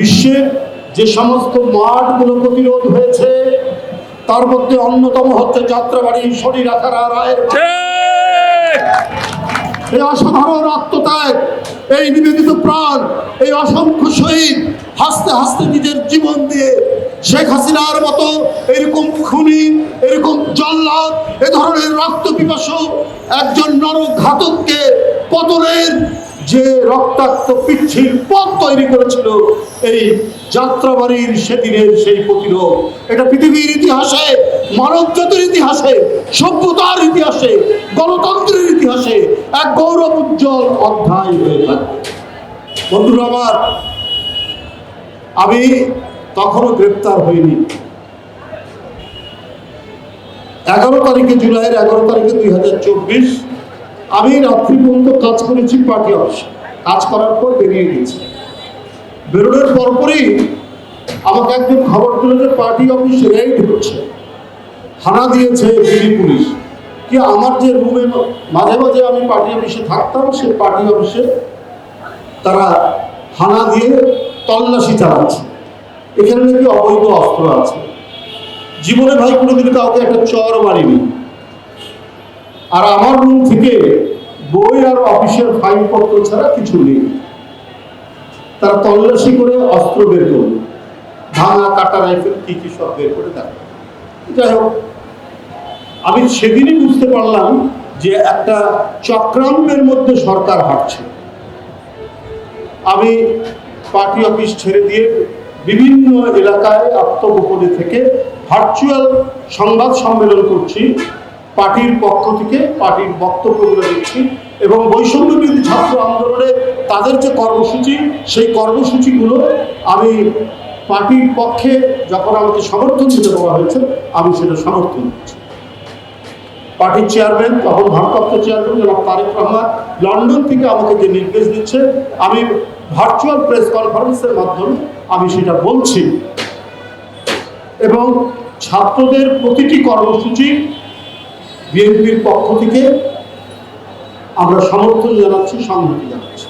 বিশ্বে যে সমস্ত মাঠগুলো প্রতিরোধ হয়েছে তার মধ্যে অন্যতম হচ্ছে যাত্রাবাড়ি শরীর আখাড়া রায়ের। এই অসাধারণ আত্মত্যাগ, এই নিবেদিত প্রাণ, এই অসংখ্য শহীদ হাসতে হাসতে নিজের জীবন দিয়ে শেখ হাসিনার মতো এরকম খুনি, এরকম জল্লাদ, এ ধরনের রক্ত পিপাসু একজন নরঘাতককে পতনের যে রক্তাক্ত পিচ্ছিল পথ তৈরি করেছিল এই যাত্রাবাড়ির সেদিনের সেই প্রতিরোধ। এটা পৃথিবীর ইতিহাসে, মানব জাতির ইতিহাসে, সভ্যতার ইতিহাসে, গণতন্ত্রের ইতিহাসে এক গৌরব উজ্জ্বল অধ্যায় হয়ে থাকবে। বন্ধুরা আমার, আমি তখনও গ্রেপ্তার হইনি। 11 তারিখে, জুলাইয়ের 11 তারিখে 2024 আমি রাত্রি পর্যন্ত কাজ করেছি পার্টি অফিসে। কাজ করার পর বেরিয়ে গেছি। বেরোনোর পরপরই আমাকে একজন খবর দিল যে পার্টি অফিস রেড হচ্ছে, হানা দিয়েছে দিল্লি পুলিশ। কি আমার যে রুমে মাঝে মাঝে আমি পার্টি অফিসে থাকতাম, সেই পার্টি অফিসে তারা হানা দিয়ে তল্লাশি চালাচ্ছে। এখানে নাকি অবৈধ অস্ত্র আছে। জীবনে ভাই কোনোদিন কাউকে একটা চর মারিনি। আর আমার রুম থেকে বই আর অফিসের ফাইলপত্র ছাড়া কিছু নেই। তারা তল্লাশি করে অস্ত্র বের করল, ভাঙা কাটা রাইফেল কি কি সব বের করে দেয়। যাই হোক, আমি সেদিনই বুঝতে পারলাম যে একটা চক্রান্তের মধ্যে সরকার হাঁটছে। আমি পার্টি অফিস ছেড়ে দিয়ে বিভিন্ন এলাকায় আত্মগোপনে থেকে ভার্চুয়াল সংবাদ সম্মেলন করছি, পার্টির পক্ষ থেকে পার্টির বক্তব্যগুলো দিচ্ছি এবং বৈষম্য বিরোধী ছাত্র আন্দোলনে তাদের যে কর্মসূচি, সেই কর্মসূচিগুলো আমি পার্টির পক্ষে যখন আমাকে সমর্থন দিতে বলা হয়েছে আমি সেটা সমর্থন দিচ্ছি। পার্টির চেয়ারম্যান, তখন ভারপ্রাপ্ত চেয়ারম্যান জনাব তারেক রহমান লন্ডন থেকে আমাকে যে নির্দেশ দিচ্ছে, আমি ভার্চুয়াল প্রেস কনফারেন্সের মাধ্যমে আমি সেটা বলছি এবং ছাত্রদের প্রতিটি কর্মসূচি বিএনপির পক্ষ থেকে আমরা সমর্থন জানাচ্ছি, সংহতি জানাচ্ছি।